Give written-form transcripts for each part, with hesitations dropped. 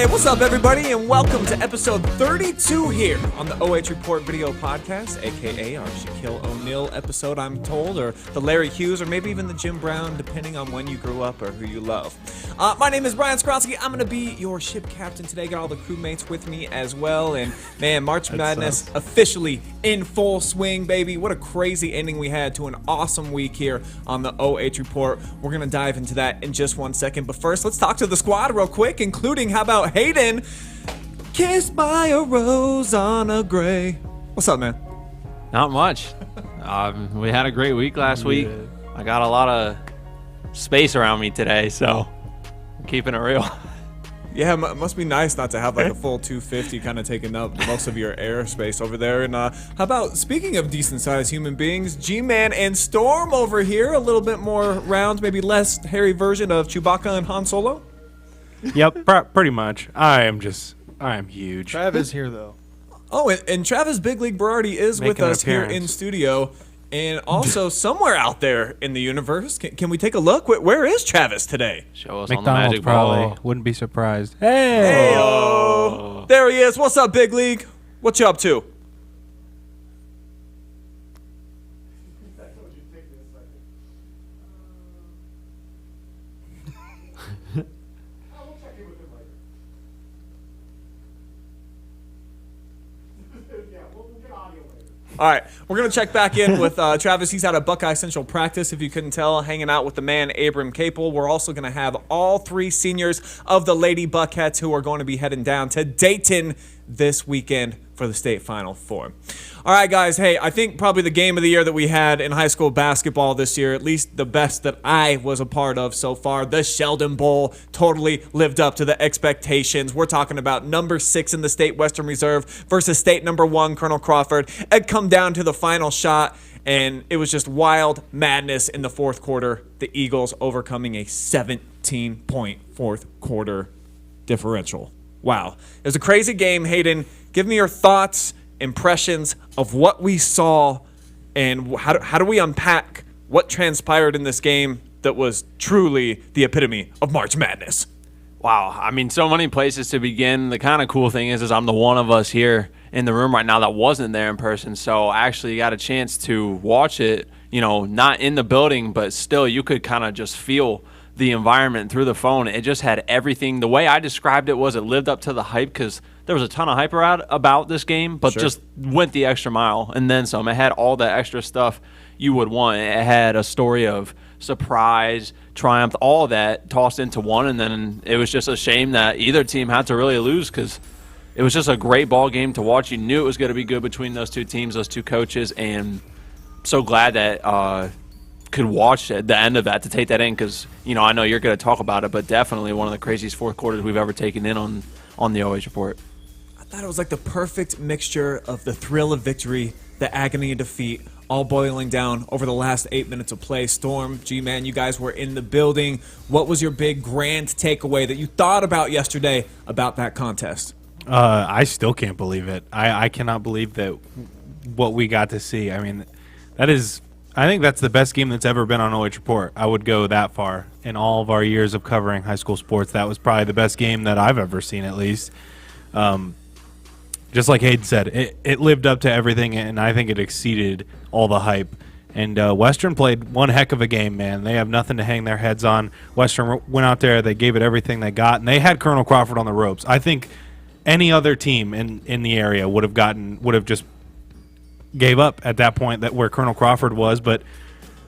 Hey, what's up, everybody, and welcome to episode 32 here on the OH.Report video podcast, a.k.a. our Shaquille O'Neal episode, I'm told, or the Larry Hughes, or maybe even the Jim Brown, depending on when you grew up or who you love. My name is Brian Skronsky. I'm going to be your ship captain today. Got all the crewmates with me as well, and man, March Madness officially in full swing, baby. What a crazy ending we had to an awesome week here on the OH.Report. We're going to dive into that in just 1 second, but first, let's talk to the squad real quick, including, how about Hayden? Kissed by a rose on a gray. What's up, man? Not much. We had a great week last week. I got a lot of space around me today, so I'm keeping it real. Yeah, it must be nice not to have like a full 250 kind of taking up most of your airspace over there. And how about, speaking of decent-sized human beings, G-Man and Storm over here, a little bit more round, maybe less hairy version of Chewbacca and Han Solo? Yep, pretty much. I am huge. Trav is here, though. Oh, and Travis Big League Berardi is with us here in studio, and also somewhere out there in the universe. Can we take a look? Where is Travis today? Show us McDonald's on the magic probably. ball. Wouldn't be surprised. Hey, there he is. What's up, Big League? What you up to? All right, we're going to check back in with Travis. He's out of Buckeye Central practice, if you couldn't tell, hanging out with the man, Abram Capel. We're also going to have all three seniors of the Lady Buckheads who are going to be heading down to Dayton this weekend for the state Final Four. All right, guys. Hey, I think probably the game of the year that we had in high school basketball this year, at least the best that I was a part of so far, the Sheldon Bowl, totally lived up to the expectations. We're talking about number 6 in the state Western Reserve versus state number 1, Colonel Crawford. It come down to the final shot, and it was just wild madness in the fourth quarter. The Eagles overcoming a 17-point fourth quarter differential. Wow. It was a crazy game. Hayden, give me your thoughts, impressions of what we saw, and how do we unpack what transpired in this game that was truly the epitome of March Madness? Wow. I mean, so many places to begin. The kind of cool thing is I'm the one of us here in the room right now that wasn't there in person, so I actually got a chance to watch it, not in the building, but still you could kind of just feel the environment through the phone. It just had everything. The way I described it was it lived up to the hype, because there was a ton of hype about this game, but just went the extra mile and then some. It had all the extra stuff you would want. It had a story of surprise, triumph, all that tossed into one, and then it was just a shame that either team had to really lose, because it was just a great ball game to watch. You knew it was going to be good between those two teams, those two coaches, and so glad that could watch the end of that to take that in, because I know you're going to talk about it, but definitely one of the craziest fourth quarters we've ever taken in on the OH.Report. I thought it was like the perfect mixture of the thrill of victory, the agony of defeat, all boiling down over the last 8 minutes of play. Storm, G-Man, you guys were in the building. What was your big grand takeaway that you thought about yesterday about that contest? I still can't believe it. I cannot believe that what we got to see. I mean, I think that's the best game that's ever been on OH.Report. I would go that far. In all of our years of covering high school sports, that was probably the best game that I've ever seen, at least. Just like Hayden said, it lived up to everything, and I think it exceeded all the hype. And Western played one heck of a game, man. They have nothing to hang their heads on. Western went out there, they gave it everything they got, and they had Colonel Crawford on the ropes. I think any other team in the area would have just gave up at that point, that where Colonel Crawford was. But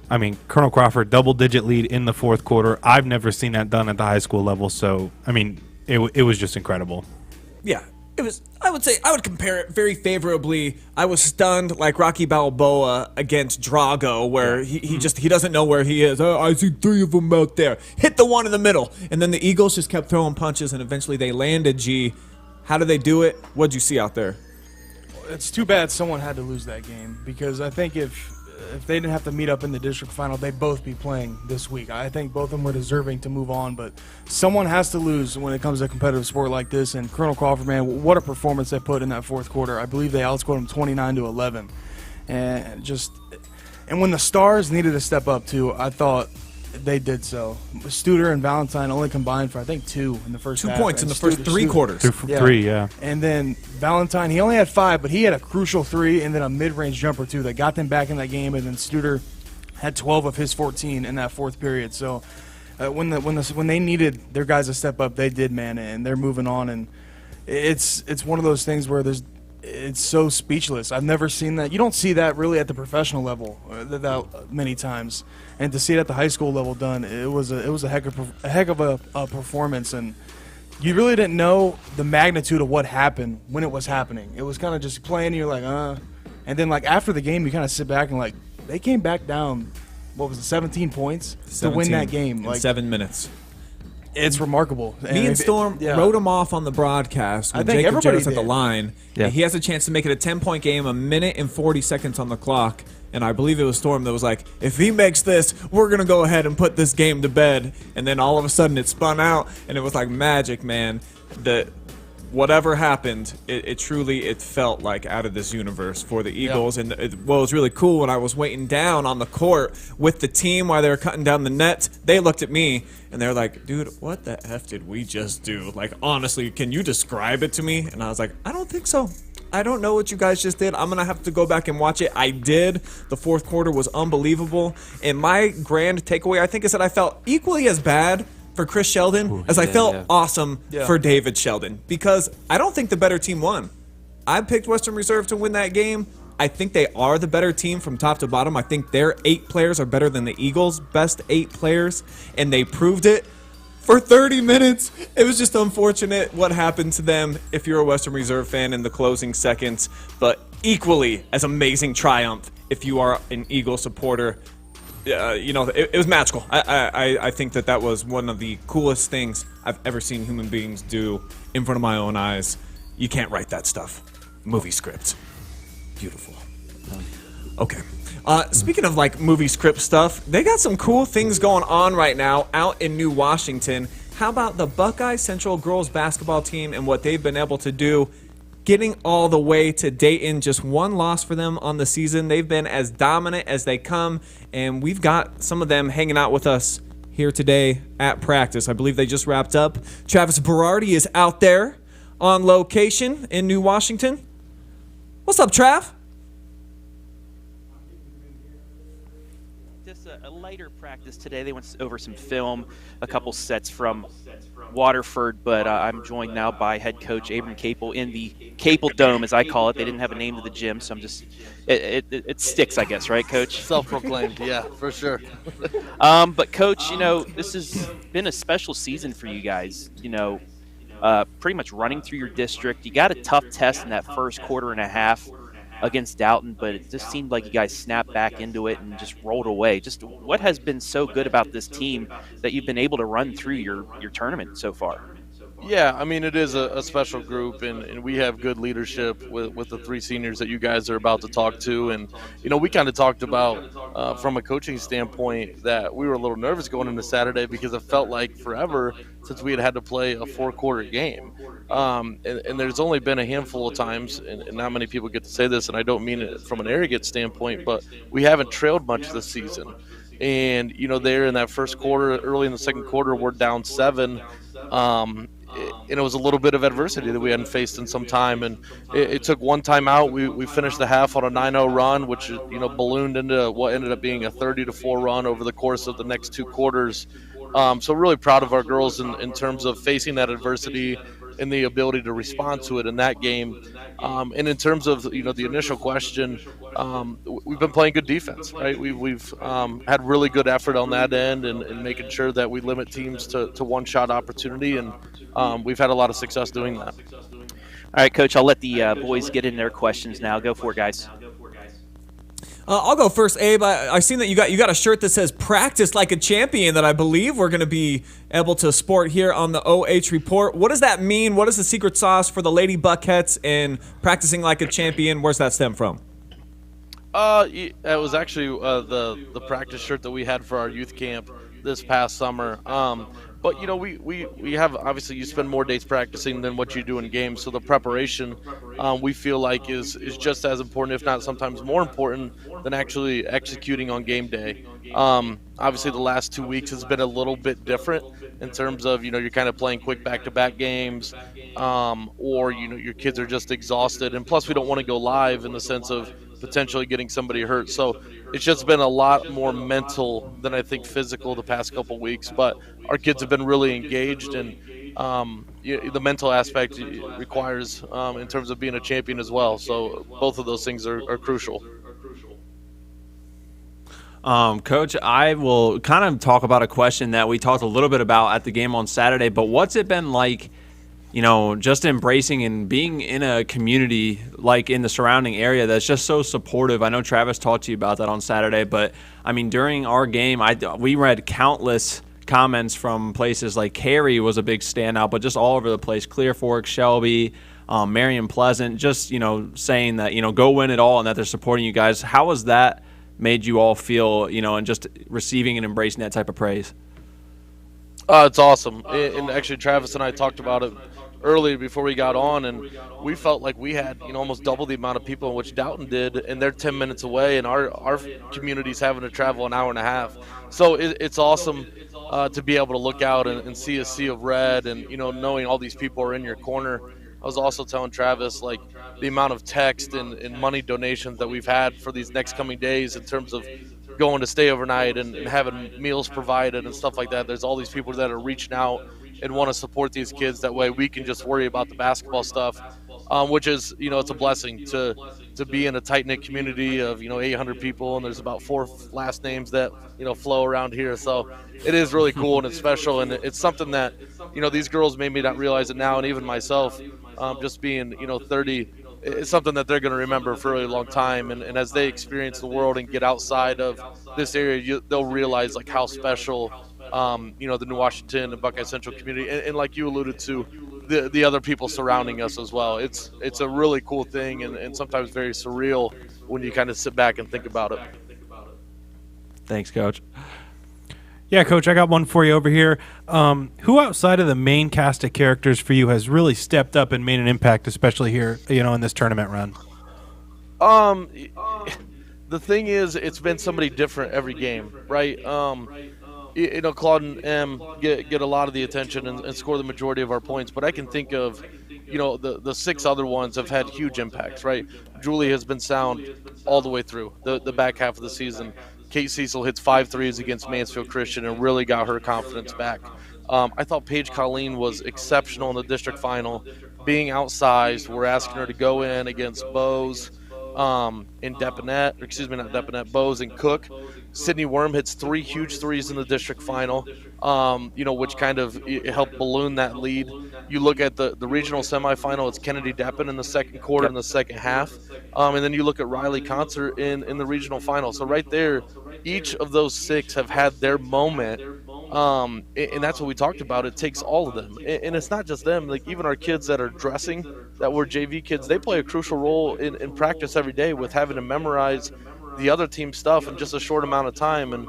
I mean, Colonel Crawford double-digit lead in the fourth quarter. I've never seen that done at the high school level. So I mean, it was just incredible. Yeah, it was. I would compare it very favorably. I was stunned like Rocky Balboa against Drago, where he doesn't know where he is. Oh, I see 3 of them out there. Hit the one in the middle, and then the Eagles just kept throwing punches, and eventually they landed. G, how did they do it? What'd you see out there? It's too bad someone had to lose that game, because I think if they didn't have to meet up in the district final, they'd both be playing this week. I think both of them were deserving to move on, but someone has to lose when it comes to a competitive sport like this. And Colonel Crawford, man, what a performance they put in that fourth quarter. I believe they outscored them 29-11. And when the Stars needed to step up too, I thought They did so. Studer and Valentine only combined for, I think, 2 in the first 2 half. points in And the first three quarters. 3, yeah. And then Valentine, he only had 5, but he had a crucial 3 and then a mid-range jumper, too, that got them back in that game. And then Studer had 12 of his 14 in that fourth period. So when they needed their guys to step up, they did, man, and they're moving on. And it's one of those things where it's so speechless. I've never seen that. You don't see that really at the professional level that many times, and to see it at the high school level done, it was a heck of a performance, and you really didn't know the magnitude of what happened when it was happening. It was kind of just playing, and you're like, and then like after the game, you kind of sit back and like they came back down. What was it, 17 points to win that game? In 7 minutes. It's remarkable. Me and Storm wrote him off on the broadcast when I think Jacob everybody Jarrett's at the did. line. Yeah. He has a chance to make it a 10-point game, 1 minute and 40 seconds on the clock. And I believe it was Storm that was like, if he makes this, we're going to go ahead and put this game to bed. And then all of a sudden it spun out, and it was like magic, man. Whatever happened, it truly felt like out of this universe for the Eagles. And what was really cool, when I was waiting down on the court with the team while they were cutting down the net, they looked at me and they're like, dude, what the F did we just do? Like, honestly, can you describe it to me? And I was like, I don't think so. I don't know what you guys just did. I'm going to have to go back and watch it. I did. The fourth quarter was unbelievable. And my grand takeaway, I think, is that I felt equally as bad for Chris Sheldon as I felt awesome for David Sheldon, because I don't think the better team won. I picked Western Reserve to win that game. I think they are the better team from top to bottom. I think their 8 players are better than the Eagles' best 8 players, and they proved it for 30 minutes. It was just unfortunate what happened to them if you're a Western Reserve fan in the closing seconds, but equally as amazing triumph if you are an Eagle supporter. It was magical. I think that was one of the coolest things I've ever seen human beings do in front of my own eyes. You can't write that stuff. Movie script. Beautiful. Okay. Speaking of like movie script stuff, they got some cool things going on right now out in New Washington. How about the Buckeye Central girls basketball team and what they've been able to do? Getting all the way to Dayton, just 1 loss for them on the season. They've been as dominant as they come, and we've got some of them hanging out with us here today at practice. I believe they just wrapped up. Travis Berardi is out there on location in New Washington. What's up, Trav? Just a lighter practice today. They went over some film, a couple sets from Waterford, but I'm joined now by head coach Abram Capel in the Capel Dome, as I call it. They didn't have a name to the gym, so I'm just it sticks, I guess, right, Coach? Self-proclaimed, yeah, for sure. But Coach, this has been a special season for you guys. Pretty much running through your district. You got a tough test in that first quarter and a half against Dalton, but it just seemed like you guys snapped back into it and just rolled away. Just what has been so good about this team that you've been able to run through your tournament so far? Yeah, I mean, it is a special group, and we have good leadership with the 3 seniors that you guys are about to talk to. And, we kind of talked about from a coaching standpoint that we were a little nervous going into Saturday because it felt like forever since we had to play a 4-quarter game. And there's only been a handful of times, and not many people get to say this, and I don't mean it from an arrogant standpoint, but we haven't trailed much this season. And, there in that first quarter, early in the second quarter, we're down 7. And it was a little bit of adversity that we hadn't faced in some time. And it took one timeout. We finished the half on a 9-0 run, which, ballooned into what ended up being a 30-4 run over the course of the next 2 quarters. So really proud of our girls in terms of facing that adversity and the ability to respond to it in that game. And in terms of, the initial question, we've been playing good defense, right? We've had really good effort on that end and making sure that we limit teams to one-shot opportunity, and we've had a lot of success doing that. All right, Coach, I'll let the boys get in their questions now. Go for it, guys. I'll go first, Abe. I've seen that you got a shirt that says "Practice like a champion" that I believe we're going to be able to sport here on the OH.Report. What does that mean? What is the secret sauce for the Lady Buckheads in practicing like a champion? Where's that stem from? It was actually the practice shirt that we had for our youth camp this past summer. But we have, obviously, you spend more days practicing than what you do in games, so the preparation, we feel like is just as important, if not sometimes more important, than actually executing on game day. Obviously, the last 2 weeks has been a little bit different in terms of you're kind of playing quick back-to-back games, or your kids are just exhausted, and plus we don't want to go live in the sense of potentially getting somebody hurt. So it's just been a lot more mental than I think physical the past couple weeks. But our kids have been really engaged, and the mental aspect requires in terms of being a champion as well. So both of those things are crucial. Coach, I will kind of talk about a question that we talked a little bit about at the game on Saturday, but what's it been like, just embracing and being in a community like in the surrounding area that's just so supportive? I know Travis talked to you about that on Saturday, but I mean, during our game, we read countless comments from places like Cary was a big standout, but just all over the place, Clear Fork, Shelby, Marion Pleasant, just, saying that, go win it all and that they're supporting you guys. How has that made you all feel, and just receiving and embracing that type of praise? It's awesome. And actually, Travis and I talked about it earlier before we got on, and we felt like we had almost double the amount of people in which Doughton did, and they're 10 minutes away, and our community's having to travel an hour and a half. So it's awesome to be able to look out and see a sea of red, and knowing all these people are in your corner. I was also telling Travis, like, the amount of text and money donations that we've had for these next coming days in terms of going to stay overnight and having meals provided and stuff like that. There's all these people that are reaching out and want to support these kids. That way we can just worry about the basketball stuff, which is, it's a blessing to be in a tight-knit community of, 800 people, and there's about 4 last names that, flow around here. So it is really cool, and it's special, and it's something that, these girls may not realize it now, and even myself, just being, 30, it's something that they're going to remember for a really long time. And as they experience the world and get outside of this area, they'll realize, like, how special, the New Washington and Buckeye Central community, and like you alluded to, the other people surrounding us as well. It's a really cool thing, and sometimes very surreal when you kind of sit back and think about it. Thanks, Coach. Yeah, Coach, I got one for you over here. Who outside of the main cast of characters for you has really stepped up and made an impact, especially here, in this tournament run? The thing is, it's been somebody different every game, right? Claude and M get a lot of the attention and score the majority of our points, but I can think of, the 6 other ones have had huge impacts, right? Julie has been sound all the way through the back half of the season. Kate Cecil hits 5 threes against Mansfield Christian and really got her confidence back. I thought Paige Colleen was exceptional in the district final, being outsized. We're asking her to go in against Bose in Bose and Cook. Sydney Worm hits 3 huge threes in the district final, which kind of helped balloon that lead. You look at the regional semifinal, it's Kennedy Deppen in the second quarter in the second half. And then you look at Riley Concert in the regional final. So right there, each of those 6 have had their moment. And that's what we talked about. It takes all of them. And it's not just them. Like, even our kids that are dressing, that were JV kids, they play a crucial role in practice every day with having to memorize the other team stuff in just a short amount of time. And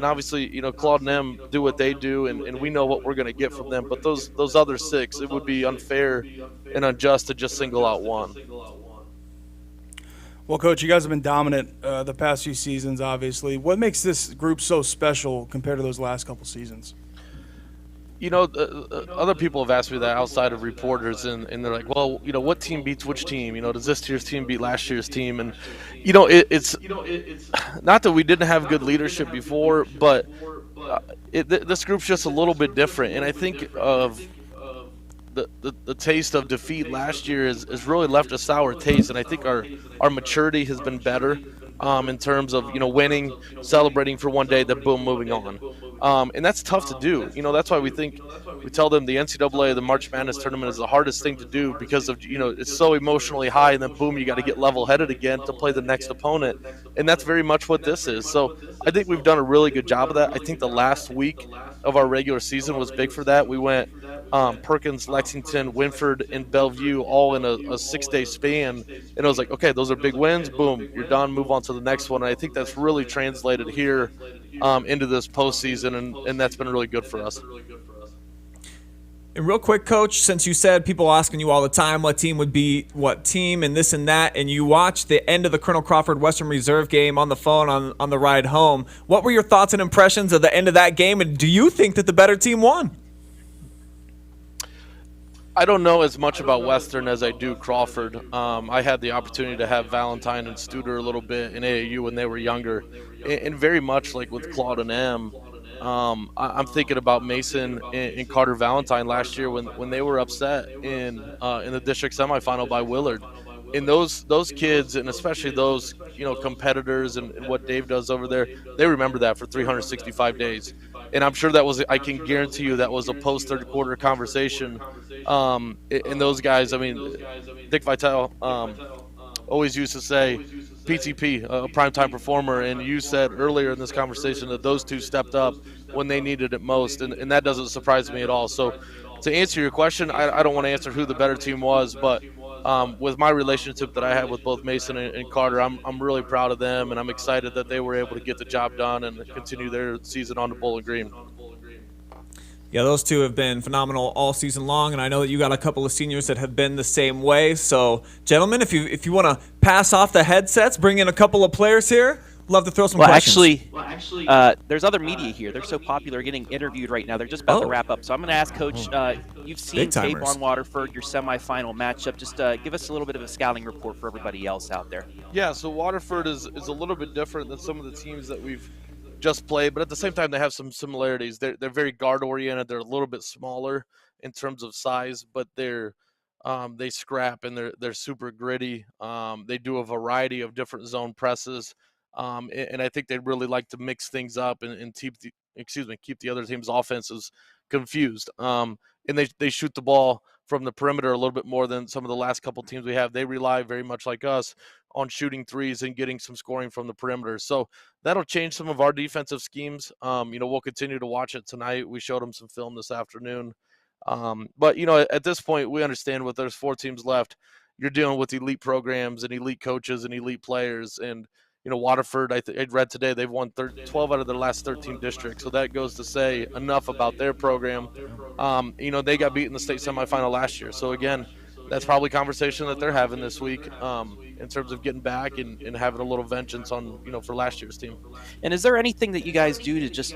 obviously, Claude and M do what they do, and we know what we're going to get from them. But those other 6, it would be unfair and unjust to just single out one. Well, Coach, you guys have been dominant the past few seasons, obviously. What makes this group so special compared to those last couple seasons? Other people have asked me that outside of reporters, and they're like, well, what team beats which team? Does this year's team beat last year's team? And, it's not that we didn't have good leadership before, but this group's just a little bit different. And I think of the taste of defeat last year has really left a sour taste, and I think our maturity has been better in terms of winning, celebrating for one day, then boom, moving on. And that's tough to do. That's why we tell them the NCAA, the March Madness tournament, is the hardest thing to do because of it's so emotionally high, and then boom, you got to get level-headed again to play the next opponent, and that's very much what this is. So I think we've done a really good job of that. I think the last week of our regular season was big for that. We went Perkins, Lexington, Winford, and Bellevue all in a 6-day span, and I was like, okay, those are big wins. Boom, you're done. Move on to the next one. And I think that's really translated here into this postseason, and that's been really good for us. And real quick, Coach, since you said people asking you all the time what team would be what team and this and that, and you watched the end of the Colonel Crawford Western Reserve game on the phone on the ride home, what were your thoughts and impressions of the end of that game, and do you think that the better team won? I don't know as much about Western as I do Crawford. I had the opportunity to have Valentine and Studer a little bit in AAU when they were younger, and very much like with Claude and M. I'm thinking about Mason and Carter Valentine last year when they were upset in the district semifinal by Willard. And those kids, and especially those competitors and what Dave does over there, they remember that for 365 days. And I'm sure I can guarantee you that was a post third quarter conversation. And those guys, I mean, Dick Vitale always used to say, PTP, a primetime performer, and you said earlier in this conversation that those two stepped up when they needed it most, and that doesn't surprise me at all. So to answer your question, I don't want to answer who the better team was, but with my relationship that I had with both Mason and Carter, I'm really proud of them, and I'm excited that they were able to get the job done and continue their season on the Bowling Green. Yeah, those two have been phenomenal all season long, and I know that you got a couple of seniors that have been the same way. So, gentlemen, if you want to pass off the headsets, bring in a couple of players here. Love to throw some questions. Actually, there's other media here. They're so popular, getting interviewed right now. They're just about to wrap up. So I'm going to ask Coach, you've seen tape on Waterford, your semifinal matchup. Just give us a little bit of a scouting report for everybody else out there. Yeah, so Waterford is a little bit different than some of the teams that we've just played, but at the same time they have some similarities. They're very guard oriented. They're a little bit smaller in terms of size, but they scrap and they're super gritty. They do a variety of different zone presses, and I think they really like to mix things up and keep the other team's offenses confused. And they shoot the ball from the perimeter a little bit more than some of the last couple teams we have. They rely very much like us on shooting threes and getting some scoring from the perimeter. So that'll change some of our defensive schemes. We'll continue to watch it tonight. We showed them some film this afternoon. But at this point, we understand there's 4 teams left. You're dealing with elite programs and elite coaches and elite players. And, Waterford, I read today, they've won 12 out of their last 13 districts. So that goes to say enough about their program. They got beat in the state semifinal last year. So, again, that's probably a conversation that they're having this week in terms of getting back and having a little vengeance on, for last year's team. And is there anything that you guys do to just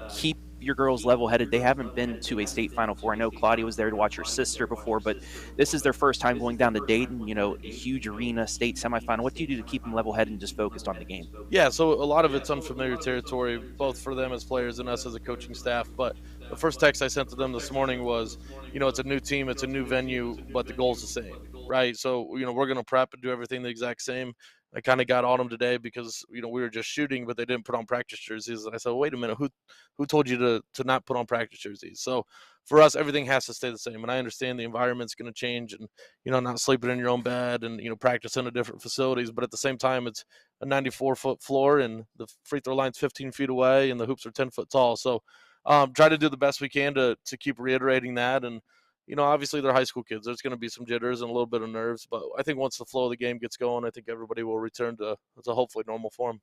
keep your girls level-headed? They haven't been to a state Final Four. I know Claudia was there to watch her sister before, but this is their first time going down to Dayton, a huge arena state semifinal. What do you do to keep them level-headed and just focused on the game? Yeah, so a lot of it's unfamiliar territory, both for them as players and us as a coaching staff. But the first text I sent to them this morning was, it's a new team, it's a new venue, but the goal's the same, right? So, we're going to prep and do everything the exact same. I kind of got on them today because, we were just shooting, but they didn't put on practice jerseys. And I said, wait a minute, who told you to not put on practice jerseys? So for us, everything has to stay the same. And I understand the environment's going to change and, not sleeping in your own bed and, practicing in different facilities. But at the same time, it's a 94-foot floor and the free throw line's 15 feet away and the hoops are 10 foot tall. So try to do the best we can to keep reiterating that. And, obviously they're high school kids. There's going to be some jitters and a little bit of nerves, but I think once the flow of the game gets going, I think everybody will return to hopefully normal form.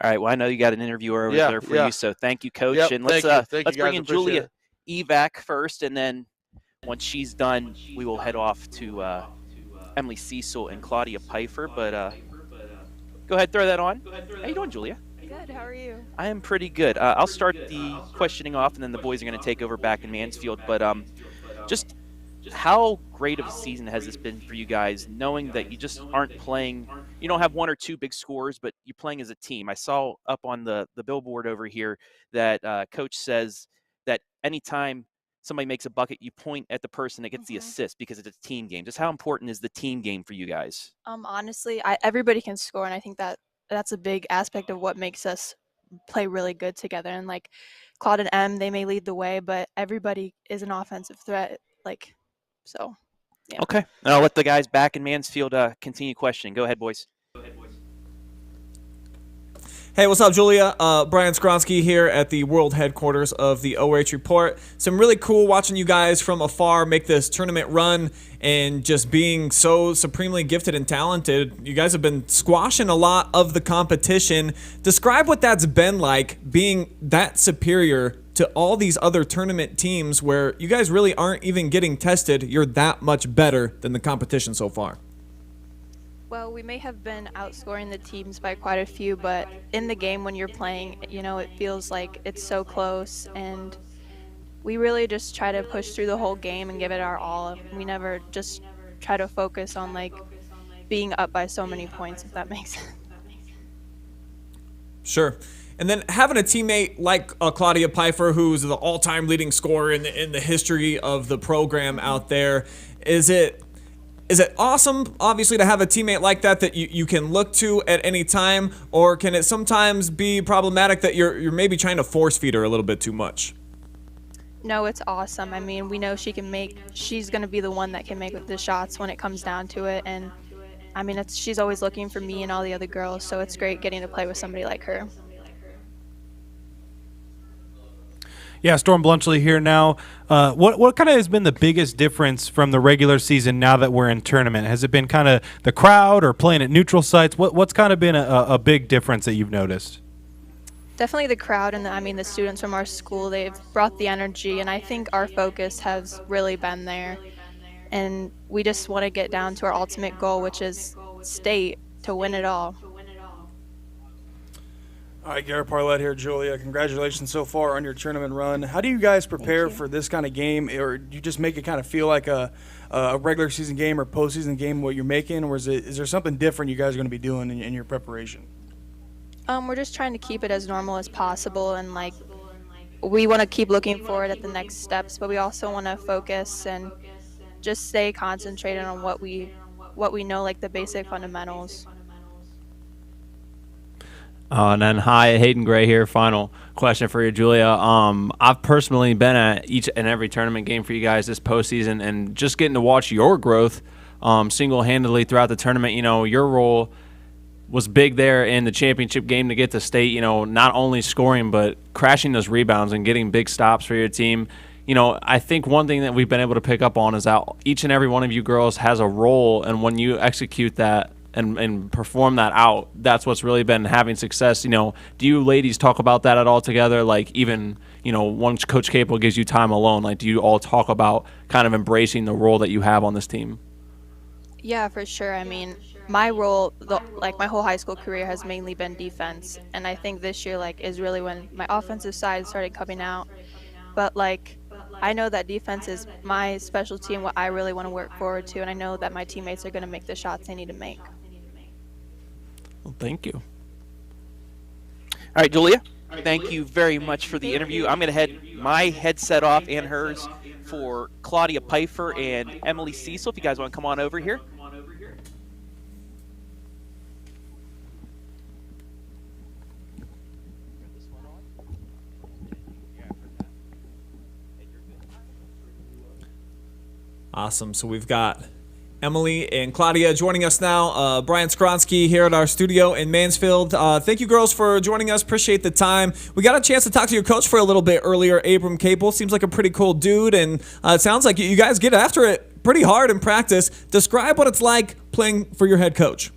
All right. Well, I know you got an interviewer over there for you, so thank you, Coach. Yep, and let's bring in Julia it. Evac first, and then once she's done, we will head off to Emily Cecil and Claudia Pfeiffer. But go ahead, throw that on. How you doing, Julia? Good. How are you? I am pretty good. I'll start the questioning off, and then the boys are going to take over back in Mansfield. But just how great of a season has this been for you guys, knowing that you just aren't playing, you don't have 1 or 2 big scores, but you're playing as a team? I saw up on the billboard over here that Coach says that anytime somebody makes a bucket, you point at the person that gets the assist because it's a team game. Just how important is the team game for you guys? Honestly, everybody can score, and I think that's a big aspect of what makes us play really good together. And like Claude and M, they may lead the way, but everybody is an offensive threat. So, yeah. Okay. And I'll let the guys back in Mansfield continue questioning. Go ahead, boys. Hey, what's up, Julia? Brian Skronsky here at the world headquarters of the OH.Report. Some really cool watching you guys from afar make this tournament run and just being so supremely gifted and talented. You guys have been squashing a lot of the competition. Describe what that's been like, being that superior to all these other tournament teams where you guys really aren't even getting tested? You're that much better than the competition so far. Well, we may have been outscoring the teams by quite a few, but in the game when you're playing, it feels like it's so close, and we really just try to push through the whole game and give it our all. We never just try to focus on being up by so many points, if that makes sense. Sure. And then having a teammate like Claudia Pfeiffer, who's the all-time leading scorer in the history of the program out there, is it awesome, obviously, to have a teammate like that you can look to at any time, or can it sometimes be problematic that you're maybe trying to force feed her a little bit too much? No, it's awesome. I mean, we know she's going to be the one that can make the shots when it comes down to it. And I mean, she's always looking for me and all the other girls. So it's great getting to play with somebody like her. Yeah, Storm Blunchley here now. What kind of has been the biggest difference from the regular season now that we're in tournament? Has it been kind of the crowd or playing at neutral sites? What's kind of been a big difference that you've noticed? Definitely the crowd and the students from our school. They've brought the energy, and I think our focus has really been there. And we just want to get down to our ultimate goal, which is state, to win it all. All right, Garrett Parlett here, Julia. Congratulations so far on your tournament run. How do you guys prepare for this kind of game, or do you just make it kind of feel like a regular season game or postseason game what you're making, or is there something different you guys are going to be doing in your preparation? We're just trying to keep it as normal as possible, and we want to keep looking forward at the next steps, but we also want to focus and just stay concentrated on what we know, like the basic fundamentals. And then, hi, Hayden Gray here. Final question for you, Julia. I've personally been at each and every tournament game for you guys this postseason, and just getting to watch your growth single-handedly throughout the tournament. Your role was big there in the championship game to get to state, not only scoring but crashing those rebounds and getting big stops for your team. I think one thing that we've been able to pick up on is that each and every one of you girls has a role, and when you execute that and perform that out, that's what's really been having success. Do you ladies talk about that at all together? Even, once Coach Capel gives you time alone, do you all talk about kind of embracing the role that you have on this team? Yeah, for sure. I mean, my role, my whole high school career has mainly been defense, and I think this year, is really when my offensive side started coming out. But, I know that defense is my specialty and what I really want to work forward to, and I know that my teammates are going to make the shots they need to make. Well, thank you. All right, Julia, thank you very much for the interview. I'm going to head my headset off and hers for Claudia Pfeiffer and Emily Cecil, if you guys want to come on over here. Awesome. So we've got Emily and Claudia joining us now. Brian Skronsky here at our studio in Mansfield. Thank you, girls, for joining us. Appreciate the time. We got a chance to talk to your coach for a little bit earlier, Abram Capel. Seems like a pretty cool dude, and it sounds like you guys get after it pretty hard in practice. Describe what it's like playing for your head coach.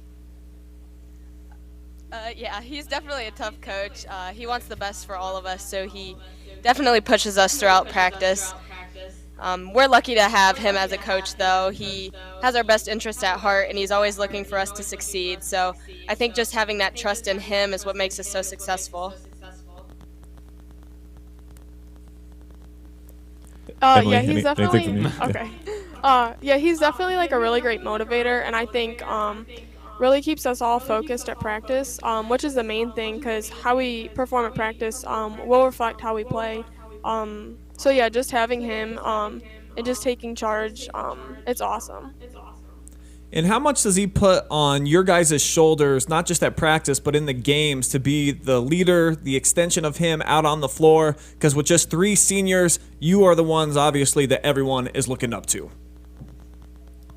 Yeah, he's definitely a tough coach. He wants the best for all of us, so he definitely pushes us throughout practice. We're lucky to have him as a coach, though. He has our best interest at heart, and he's always looking for us to succeed. So I think just having that trust in him is what makes us so successful. Yeah, he's definitely okay. Yeah, he's definitely a really great motivator, and I think really keeps us all focused at practice, which is the main thing, because how we perform at practice will reflect how we play. So yeah, just having him and just taking charge, it's awesome. And how much does he put on your guys' shoulders, not just at practice, but in the games, to be the leader, the extension of him out on the floor? Because with just 3 seniors, you are the ones, obviously, that everyone is looking up to.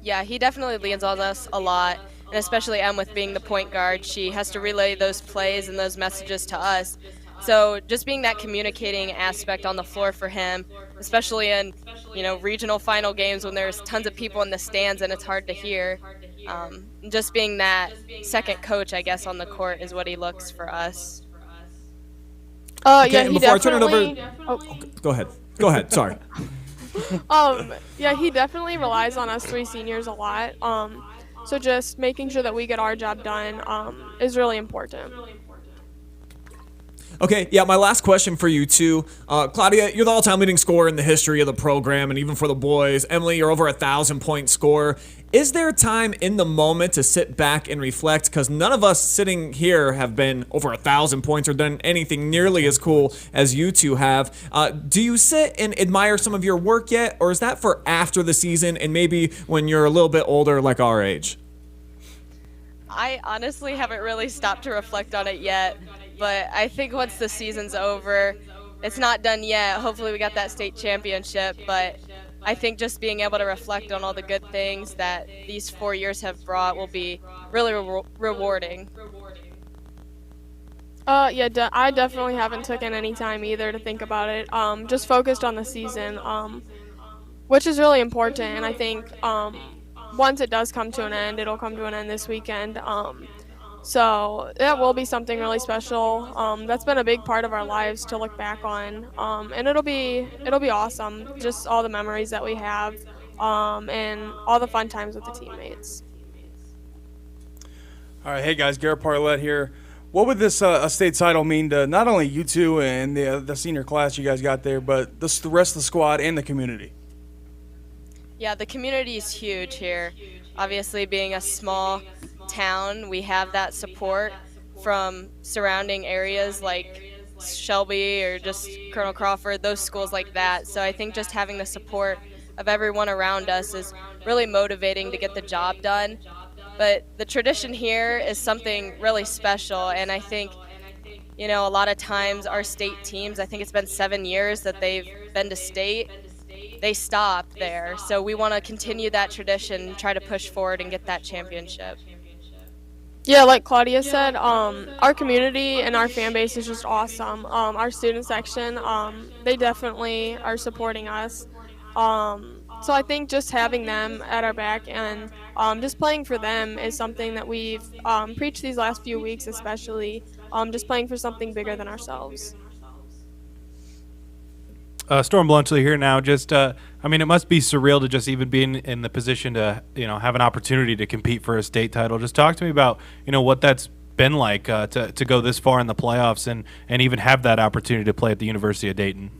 Yeah, he definitely leans on us a lot, and especially Em with being the point guard. She has to relay those plays and those messages to us. So just being that communicating aspect on the floor for him, especially in, regional final games when there's tons of people in the stands and it's hard to hear, just being that second coach, I guess, on the court is what he looks for us. Yeah, he before I turn it definitely. over, go ahead. Sorry. Yeah, he definitely relies on us three seniors a lot. So just making sure that we get our job done is really important. Okay, yeah, my last question for you, too. Claudia, you're the all-time leading scorer in the history of the program, and even for the boys. Emily, you're over 1,000-point scorer. Is there time in the moment to sit back and reflect? Because none of us sitting here have been over 1,000 points or done anything nearly as cool as you two have. Do you sit and admire some of your work yet, or is that for after the season and maybe when you're a little bit older like our age? I honestly haven't really stopped to reflect on it yet, but I think once the season's over, it's not done yet. Hopefully we got that state championship, but I think just being able to reflect on all the good things that these 4 years have brought will be really rewarding. Yeah, I definitely haven't taken any time either to think about it. Just focused on the season, which is really important, and I think once it does come to an end, it'll come to an end this weekend. So that will be something really special. That's been a big part of our lives to look back on, and it'll be awesome. Just all the memories that we have, and all the fun times with the teammates. All right, hey guys, Garrett Parlett here. What would this a state title mean to not only you two and the senior class you guys got there, but the rest of the squad and the community? Yeah, the community is huge here. Obviously, being a small town, we have that support from surrounding areas like Shelby or just Colonel Crawford, those schools like that. So I think just having the support of everyone around us is really motivating to get the job done. But the tradition here is something really special, and I think, you know, a lot of times our state teams, I think it's been 7 years that they've been to state, they stop there. So we want to continue that tradition, try to push forward and get that championship. Yeah, like Claudia said, our community and our fan base is just awesome. Our student section, they definitely are supporting us. So I think just having them at our back and just playing for them is something that we've preached these last few weeks, especially just playing for something bigger than ourselves. Storm Bluntschli here now. Just, I mean, it must be surreal to just even be in the position to, have an opportunity to compete for a state title. Just talk to me about, what that's been like to go this far in the playoffs and even have that opportunity to play at the University of Dayton.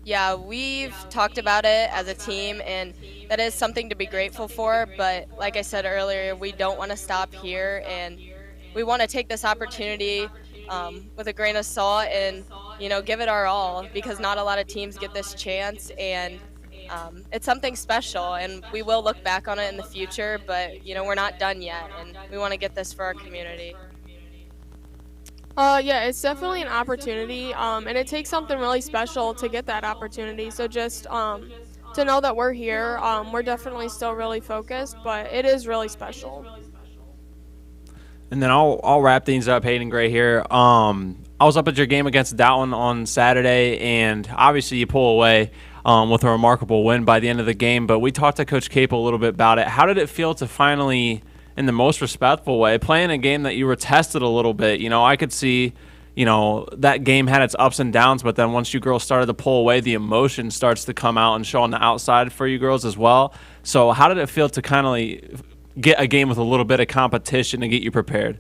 Yeah, we've talked about it as a team, and that is something to be grateful for. But like I said earlier, we don't want to stop here, and we want to take this opportunity with a grain of salt and, give it our all, because not a lot of teams get this chance, and it's something special, and we will look back on it in the future, but, we're not done yet, and we want to get this for our community. Yeah, it's definitely an opportunity, and it takes something really special to get that opportunity. So just to know that we're here, we're definitely still really focused, but it is really special. And then I'll wrap things up. Hayden Gray here. I was up at your game against Dowton on Saturday, and obviously you pull away with a remarkable win by the end of the game. But we talked to Coach Capel a little bit about it. How did it feel to finally, in the most respectful way, playing a game that you were tested a little bit? I could see, that game had its ups and downs, but then once you girls started to pull away, the emotion starts to come out and show on the outside for you girls as well. So how did it feel to kind of get a game with a little bit of competition to get you prepared?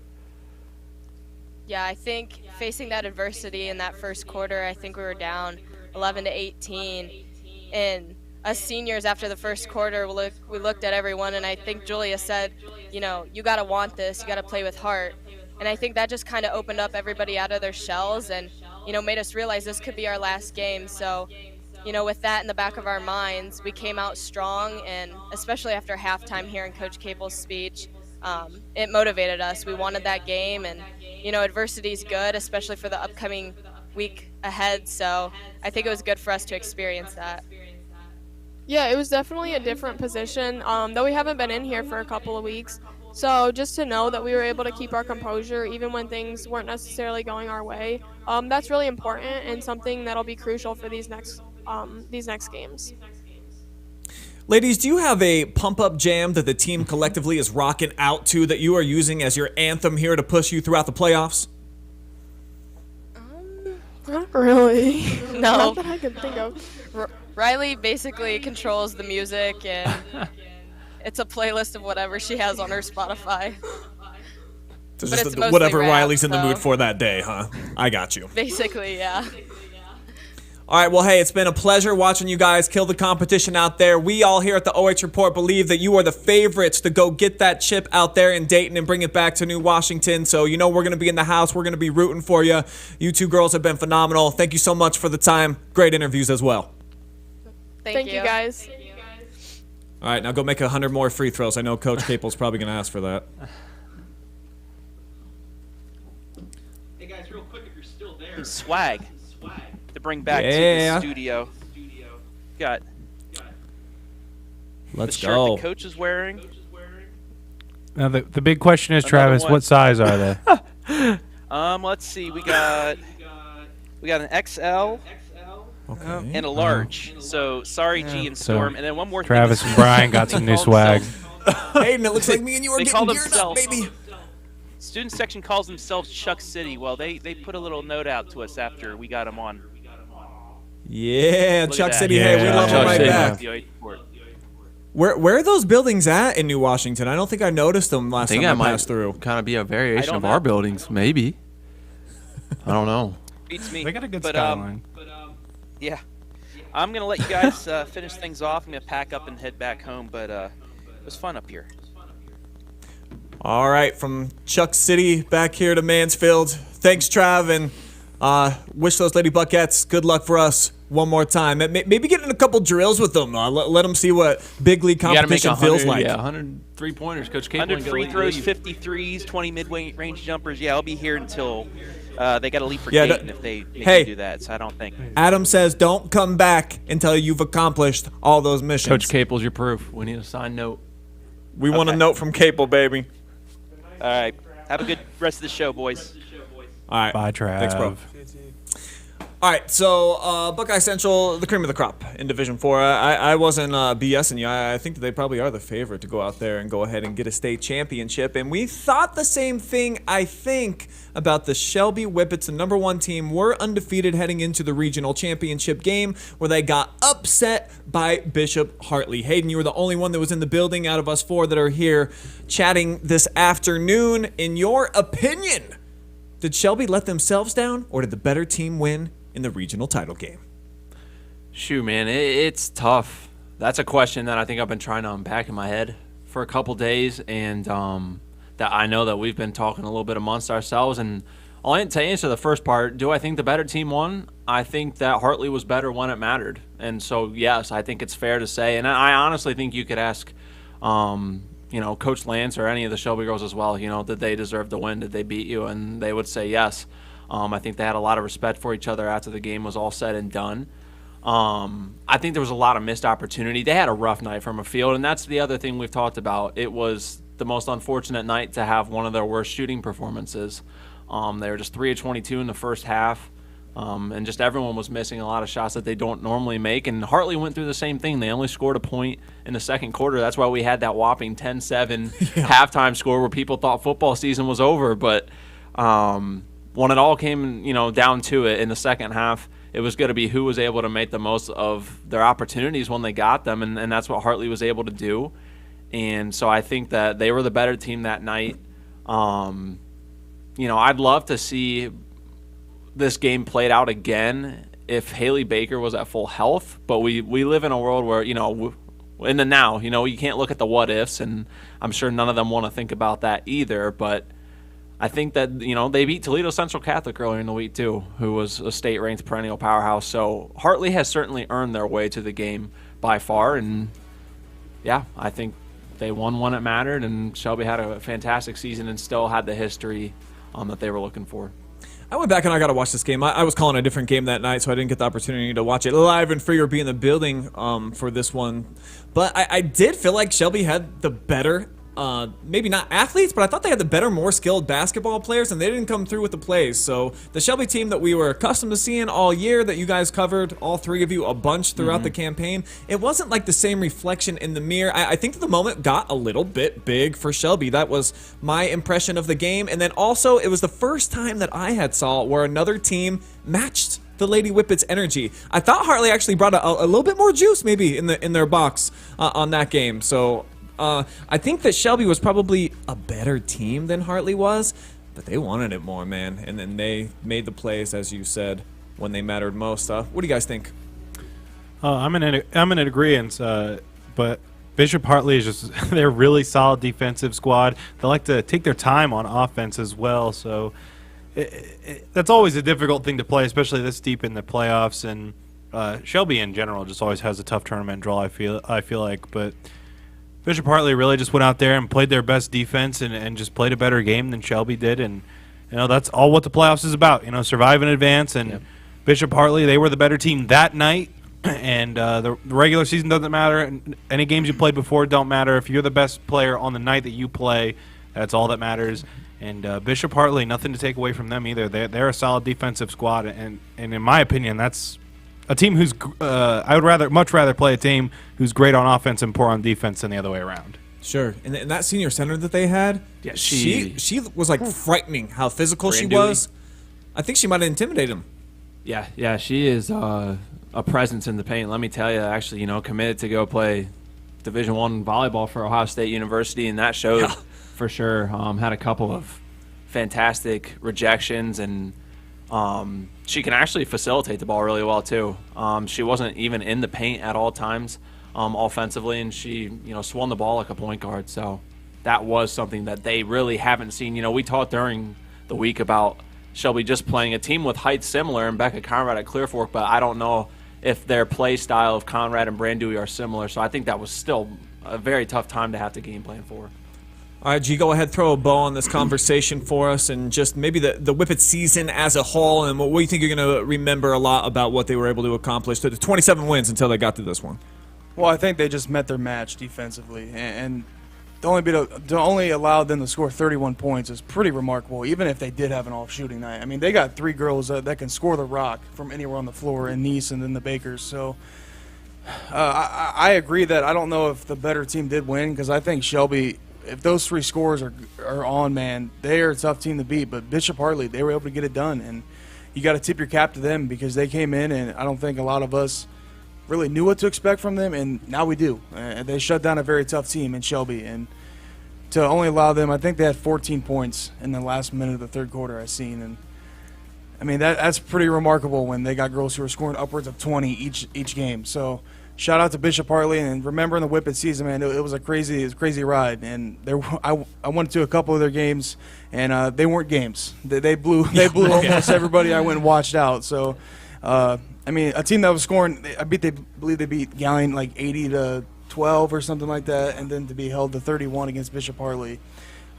Yeah, I think facing that adversity in that first quarter, I think we were down 11-18, and us seniors after the first quarter, we looked at everyone, and I think Julia said, you got to want this, you got to play with heart. And I think that just kind of opened up everybody out of their shells and, made us realize this could be our last game. So, with that in the back of our minds, we came out strong, and especially after halftime hearing Coach Capel's speech, it motivated us. We wanted that game, and, adversity is good, especially for the upcoming week ahead. So I think it was good for us to experience that. Yeah, it was definitely a different position, though we haven't been in here for a couple of weeks. So just to know that we were able to keep our composure even when things weren't necessarily going our way, that's really important and something that'll be crucial for these next games. Ladies, do you have a pump-up jam that the team collectively is rocking out to that you are using as your anthem here to push you throughout the playoffs? Not really. No. Not that I can think of. Riley basically controls the music, and it's a playlist of whatever she has on her Spotify. So But just it's mostly whatever rap, Riley's in the so- mood for that day, huh? I got you. Basically, yeah. All right, well, hey, it's been a pleasure watching you guys kill the competition out there. We all here at the OH Report believe that you are the favorites to go get that chip out there in Dayton and bring it back to New Washington. So, you know, we're going to be in the house. We're going to be rooting for you. You two girls have been phenomenal. Thank you so much for the time. Great interviews as well. Thank you guys. All right, now go make 100 more free throws. I know Coach Capel's probably going to ask for that. Hey guys, real quick, if you're still there. Some swag to bring back to Yeah. the studio. Got Let's the shirt go. the coach is wearing. Now the big question is, Another Travis, one. what size are they? Let's see. We got an XL Okay. and a large. So sorry, G and So, Storm. And then one more Travis thing. and Brian got some new Call swag. themselves- Hayden, it looks like me and you are They getting call geared up, themselves- baby. Student section calls themselves Chuck City. Well, they put a little note out to us after we got them on. Yeah, Look at Chuck that. City. Hey, we Yeah, love them Chuck right City. back. The OH Report. Where are those buildings at in New Washington? I don't think I noticed them last I think time that I might passed through. kind of be a variation don't of know. our buildings, maybe. I don't know. Beats me. They got a good But, skyline. Yeah. I'm going to let you guys finish things off. I'm going to pack up and head back home, but it was fun up here. All right, from Chuck City back here to Mansfield. Thanks, Trav, and wish those Lady Buckettes good luck for us one more time. Maybe get in a couple drills with them. Let them see what big league You got to make competition feels like. 100 3-pointers. Coach Capel 100 free throws, 50 threes, 20 mid-range jumpers. Yeah, I'll be here until they got to leave for Yeah, Dayton if they hey. can do that. So I don't think. Adam says don't come back until you've accomplished all those missions. Coach Capel's your proof. We need a signed note. We want a Okay. note from Capel, baby. All right. Have a good rest of the show, boys. All right. Bye, Trav. Thanks, bro. All right, so Buckeye Central, the cream of the crop in Division 4. I wasn't BSing you. I think that they probably are the favorite to go out there and go ahead and get a state championship. And we thought the same thing, I think, about the Shelby Whippets, the number 1 team. Were undefeated heading into the regional championship game where they got upset by Bishop Hartley. Hayden, you were the only one that was in the building out of us 4 that are here chatting this afternoon. In your opinion, did Shelby let themselves down, or did the better team win in the regional title game? Shoot, man, it's tough. That's a question that I think I've been trying to unpack in my head for a couple days, and that I know that we've been talking a little bit amongst ourselves. And to answer the first part, do I think the better team won? I think that Hartley was better when it mattered. And so, yes, I think it's fair to say. And I honestly think you could ask, Coach Lance or any of the Shelby girls as well, did they deserve to win? Did they beat you? And they would say yes. I think they had a lot of respect for each other after the game was all said and done. I think there was a lot of missed opportunity. They had a rough night from a field, and that's the other thing we've talked about. It was the most unfortunate night to have one of their worst shooting performances. They were just 3 of 22 in the first half, and just everyone was missing a lot of shots that they don't normally make. And Hartley went through the same thing. They only scored a point in the second quarter. That's why we had that whopping 10-7 halftime score where people thought football season was over. But when it all came, down to it in the second half, it was going to be who was able to make the most of their opportunities when they got them, and that's what Hartley was able to do. And so I think that they were the better team that night. I'd love to see this game played out again if Haley Baker was at full health, but we live in a world where, in the now, you can't look at the what ifs, and I'm sure none of them want to think about that either. But I think that, they beat Toledo Central Catholic earlier in the week too, who was a state-ranked perennial powerhouse. So Hartley has certainly earned their way to the game by far, and yeah, I think they won when it mattered, and Shelby had a fantastic season and still had the history that they were looking for. I went back and I got to watch this game. I was calling a different game that night, so I didn't get the opportunity to watch it live and free or be in the building for this one. But I did feel like Shelby had the better maybe not athletes, but I thought they had the better, more skilled basketball players, and they didn't come through with the plays. So the Shelby team that we were accustomed to seeing all year, that you guys covered, all three of you, a bunch throughout the campaign, it wasn't like the same reflection in the mirror. I think that the moment got a little bit big for Shelby. That was my impression of the game. And then also, it was the first time that I had saw where another team matched the Lady Whippets' energy. I thought Hartley actually brought a little bit more juice maybe in their box on that game. So I think that Shelby was probably a better team than Hartley was, but they wanted it more, man. And then they made the plays, as you said, when they mattered most. What do you guys think? I'm in agreement, but Bishop Hartley is just they're a really solid defensive squad. They like to take their time on offense as well, so that's always a difficult thing to play, especially this deep in the playoffs. And Shelby in general just always has a tough tournament draw. I feel like, but Bishop Hartley really just went out there and played their best defense and just played a better game than Shelby did. And, that's all what the playoffs is about, survive in advance. And Bishop Hartley, they were the better team that night. And the regular season doesn't matter. Any games you played before don't matter. If you're the best player on the night that you play, that's all that matters. And Bishop Hartley, nothing to take away from them either. They're a solid defensive squad. And in my opinion, that's a team who's I would much rather play a team who's great on offense and poor on defense than the other way around. Sure, and that senior center that they had, she was like frightening how physical she was. I think she might have intimidated him. Yeah, she is a presence in the paint. Let me tell you, actually, committed to go play Division I volleyball for Ohio State University, and that showed for sure. Had a couple of fantastic rejections, and she can actually facilitate the ball really well too. She wasn't even in the paint at all times offensively, and she swung the ball like a point guard. So that was something that they really haven't seen. We talked during the week about Shelby just playing a team with height similar and Becca Conrad at Clear Fork, but I don't know if their play style of Conrad and Brandewey are similar. So I think that was still a very tough time to have to game plan for. All right, G, go ahead, throw a bow on this conversation for us, and just maybe the Whippet season as a whole, and what do you think you're going to remember a lot about what they were able to accomplish? The 27 wins until they got to this one. Well, I think they just met their match defensively, and to only allow them to score 31 points is pretty remarkable, even if they did have an off shooting night. I mean, they got three girls that can score the rock from anywhere on the floor, in Nice and then the Bakers. So I agree that I don't know if the better team did win, because I think Shelby, if those three scores are on, man, they are a tough team to beat. But Bishop Hartley, they were able to get it done, and you got to tip your cap to them, because they came in, and I don't think a lot of us really knew what to expect from them, and now we do. They shut down a very tough team in Shelby, and to only allow them, I think they had 14 points in the last minute of the third quarter I seen, and I mean that's pretty remarkable when they got girls who are scoring upwards of 20 each game. So shout out to Bishop Hartley, and remember in the Whippet season, man, it was a crazy ride, and I went to a couple of their games, and they weren't games. They blew almost everybody I went and watched out. So I mean, a team that was scoring, I believe they beat Gallion like 80-12 or something like that, and then to be held to 31 against Bishop Hartley.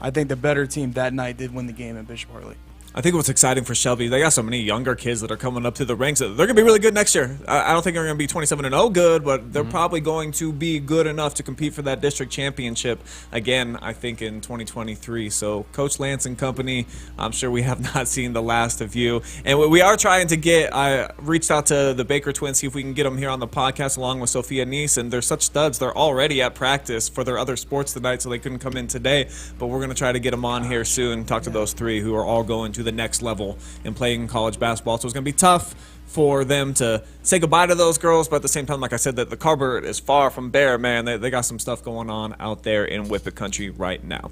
I think the better team that night did win the game at Bishop Hartley. I think what's exciting for Shelby, they got so many younger kids that are coming up to the ranks. They're going to be really good next year. I don't think they're going to be 27-0 good, but they're probably going to be good enough to compete for that district championship again, I think, in 2023. So, Coach Lance and company, I'm sure we have not seen the last of you. And we are trying to I reached out to the Baker twins, see if we can get them here on the podcast along with Sophia Nice, and they're such studs. They're already at practice for their other sports tonight, so they couldn't come in today. But we're going to try to get them on here soon, talk to those three who are all going to the next level in playing college basketball. So it's going to be tough for them to say goodbye to those girls, but at the same time, like I said, that the cupboard is far from bare, man. They got some stuff going on out there in Whippet country right now.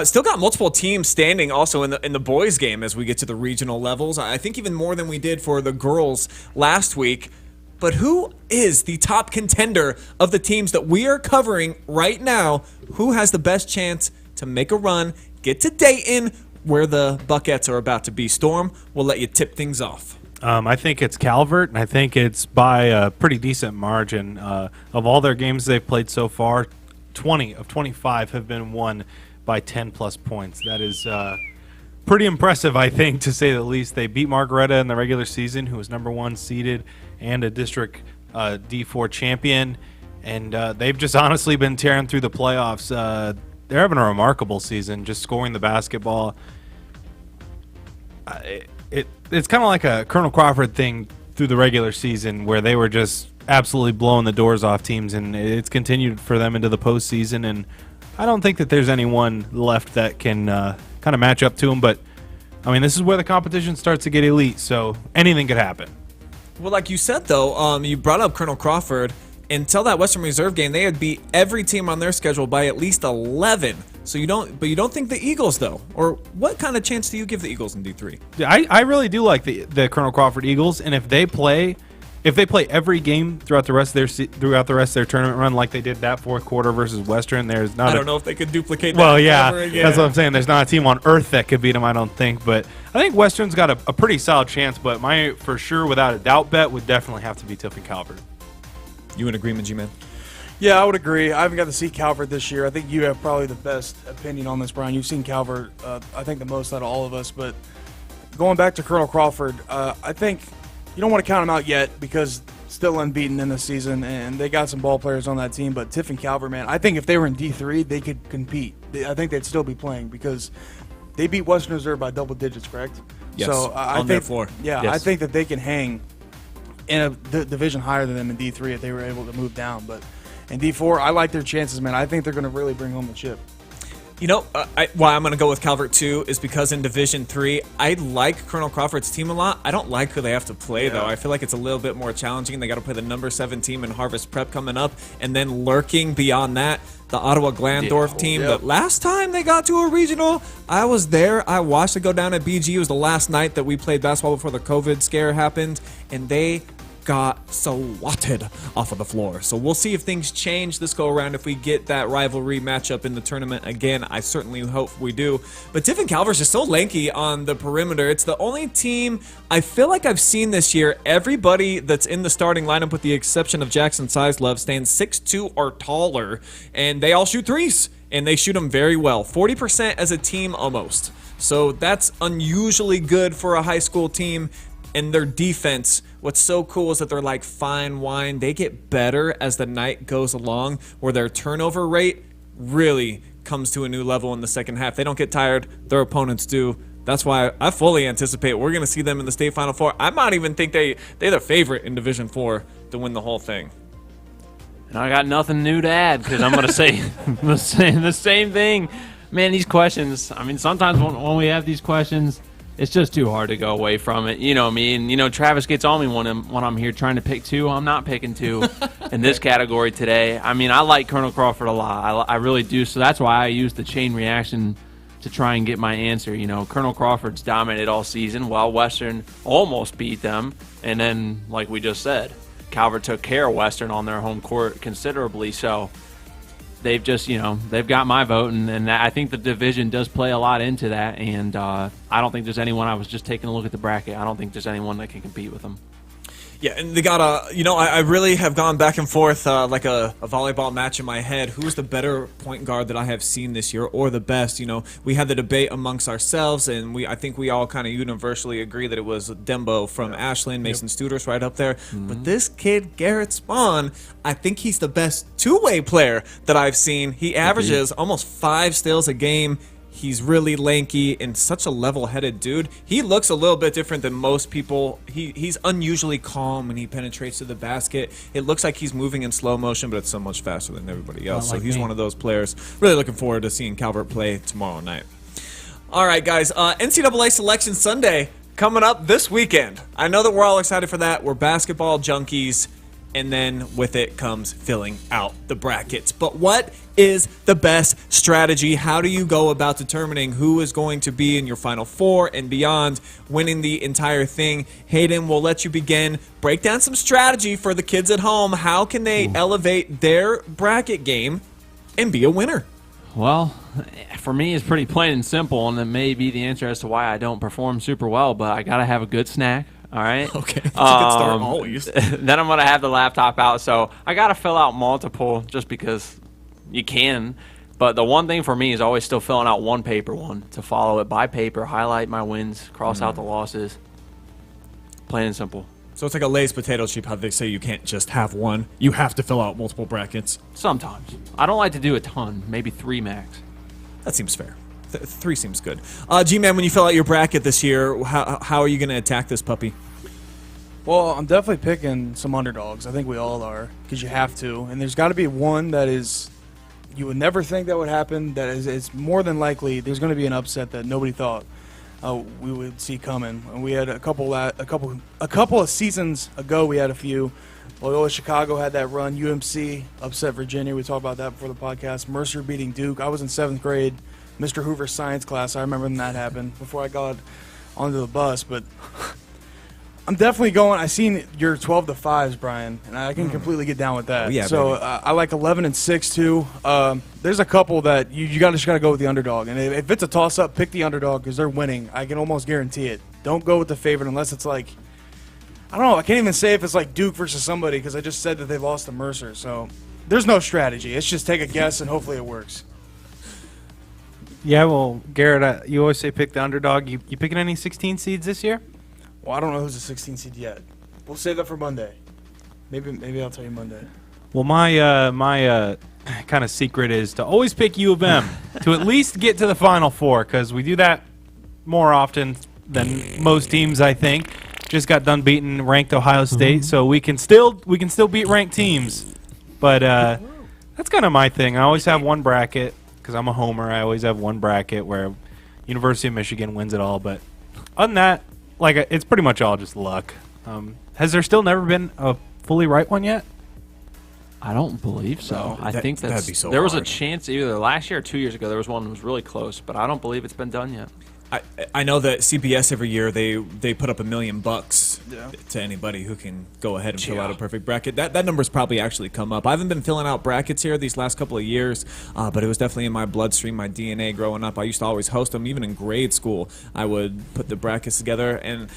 Still got multiple teams standing also in the boys game as we get to the regional levels. I think even more than we did for the girls last week. But who is the top contender of the teams that we are covering right now? Who has the best chance to make a run, get to Dayton, where the Buckettes are about to be? Storm, we'll let you tip things off. I think it's Calvert, and I think it's by a pretty decent margin. Of all their games they've played so far, 20 of 25 have been won by 10-plus points. That is pretty impressive, I think, to say the least. They beat Margaretta in the regular season, who was number 1 seeded and a district D4 champion, and they've just honestly been tearing through the playoffs. they're having a remarkable season, just scoring the basketball. It's kind of like a Colonel Crawford thing through the regular season where they were just absolutely blowing the doors off teams, and it's continued for them into the postseason. And I don't think that there's anyone left that can kind of match up to them. But, I mean, this is where the competition starts to get elite, so anything could happen. Well, like you said, though, you brought up Colonel Crawford. Until that Western Reserve game, they had beat every team on their schedule by at least 11. So you don't think the Eagles, though? Or what kind of chance do you give the Eagles in D3? I really do like the Colonel Crawford Eagles, and if they play every game throughout the rest of their tournament run like they did that fourth quarter versus Western, there's not. I don't know if they could duplicate that. Well, yeah, ever again. that's what I'm saying. There's not a team on earth that could beat them, I don't think. But I think Western's got a pretty solid chance. But my for sure, without a doubt, bet would definitely have to be Tiffin Calvert. You in agreement, G-Man? Yeah, I would agree. I haven't got to see Calvert this year. I think you have probably the best opinion on this, Brian. You've seen Calvert, I think, the most out of all of us. But going back to Colonel Crawford, I think you don't want to count him out yet because still unbeaten in the season, and they got some ball players on that team. But Tiffin Calvert, man, I think if they were in D3, they could compete. I think they'd still be playing because they beat Western Reserve by double digits, correct? Yes, so I on think, their floor. Yeah, Yes. I think that they can hang in a division higher than them in D3 if they were able to move down. But in D4, I like their chances, man. I think they're going to really bring home the chip. You know, why I'm going to go with Calvert too is because in Division 3, I like Colonel Crawford's team a lot. I don't like who they have to play, though. I feel like it's a little bit more challenging. They got to play the number 7 team in Harvest Prep coming up, and then lurking beyond that, the Ottawa Glandorf team. That last time they got to a regional, I was there. I watched it go down at BG. It was the last night that we played basketball before the COVID scare happened, and they got swatted off of the floor. So we'll see if things change this go around, if we get that rivalry matchup in the tournament again. I certainly hope we do. But Tiffin Calvert's just so lanky on the perimeter. It's the only team I feel like I've seen this year. Everybody that's in the starting lineup, with the exception of Jackson Sizelove, stands 6'2" or taller, and they all shoot threes, and they shoot them very well. 40% as a team almost. So that's unusually good for a high school team. And their defense, what's so cool is that they're like fine wine. They get better as the night goes along, where their turnover rate really comes to a new level in the second half. They don't get tired. Their opponents do. That's why I fully anticipate we're going to see them in the state Final Four. I might even think they're the favorite in Division 4 to win the whole thing. And I got nothing new to add because I'm going to say the same thing. Man, these questions, I mean, sometimes when we have these questions, it's just too hard to go away from it. You know me, and Travis gets on me when I'm here trying to pick 2. I'm not picking 2 in this category today. I mean, I like Colonel Crawford a lot. I really do. So that's why I use the chain reaction to try and get my answer. Colonel Crawford's dominated all season while Western almost beat them. And then, like we just said, Calvert took care of Western on their home court considerably. So they've just, they've got my vote, and I think the division does play a lot into that, and I don't think there's anyone. I was just taking a look at the bracket. I don't think there's anyone that can compete with them. Yeah, and they got I really have gone back and forth like a volleyball match in my head. Who's the better point guard that I have seen this year, or the best? We had the debate amongst ourselves, and I think we all kind of universally agree that it was Dembo from Ashland, Mason Studer's right up there. But this kid, Garrett Spahn, I think he's the best two-way player that I've seen. He averages almost 5 steals a game. He's really lanky and such a level-headed dude. He looks a little bit different than most people. He's unusually calm when he penetrates to the basket. It looks like he's moving in slow motion, but it's so much faster than everybody else. So he's one of those players. Really looking forward to seeing Calvert play tomorrow night. All right, guys. NCAA Selection Sunday coming up this weekend. I know that we're all excited for that. We're basketball junkies. And then with it comes filling out the brackets. But what is the best strategy? How do you go about determining who is going to be in your Final Four and beyond, winning the entire thing? Hayden, we'll let you begin. Break down some strategy for the kids at home. How can they elevate their bracket game and be a winner? Well, for me, it's pretty plain and simple, and it may be the answer as to why I don't perform super well, but I got to have a good snack. All right. Okay. That's a good start always. Then I'm going to have the laptop out. So I got to fill out multiple just because you can. But the one thing for me is always still filling out one paper one to follow it by paper, highlight my wins, cross out the losses. Plain and simple. So it's like a Lay's potato chip, how they say you can't just have one. You have to fill out multiple brackets. Sometimes. I don't like to do a ton, maybe 3 max. That seems fair. 3 seems good. G-Man, when you fill out your bracket this year, how are you going to attack this puppy? Well, I'm definitely picking some underdogs. I think we all are, because you have to. And there's got to be one that is you would never think that would happen. That is, it's more than likely there's going to be an upset that nobody thought we would see coming. And we had a couple of seasons ago. We had a few. Loyola Chicago had that run. UMC upset Virginia. We talked about that before the podcast. Mercer beating Duke. I was in 7th grade. Mr. Hoover's science class. I remember when that happened before I got onto the bus. But I'm definitely going. I seen your 12-5s, Brian, and I can completely get down with that. Oh, yeah, so I like 11-6 too. There's a couple that you just got to go with the underdog, and if it's a toss-up, pick the underdog because they're winning. I can almost guarantee it. Don't go with the favorite unless it's like, I don't know. I can't even say if it's like Duke versus somebody because I just said that they lost to Mercer. So there's no strategy. It's just take a guess and hopefully it works. Yeah, well, Garrett, you always say pick the underdog. You picking any 16 seeds this year? Well, I don't know who's a 16 seed yet. We'll save that for Monday. Maybe I'll tell you Monday. Well, my kind of secret is to always pick U of M to at least get to the Final Four because we do that more often than most teams, I think. Just got done beating ranked Ohio State, so we can still beat ranked teams. But that's kind of my thing. I always have one bracket because I'm a homer. I always have one bracket where University of Michigan wins it all. But other than that, like it's pretty much all just luck. Has there still never been a fully right one yet? I don't believe so. I think that'd be so there was a hard. chance either last year or 2 years ago. There was one that was really close, but I don't believe it's been done yet. I know that CBS every year they put up $1 million to anybody who can go ahead and fill out a perfect bracket. That number's probably actually come up. I haven't been filling out brackets here these last couple of years, but it was definitely in my bloodstream, my DNA growing up. I used to always host them. Even in grade school, I would put the brackets together. And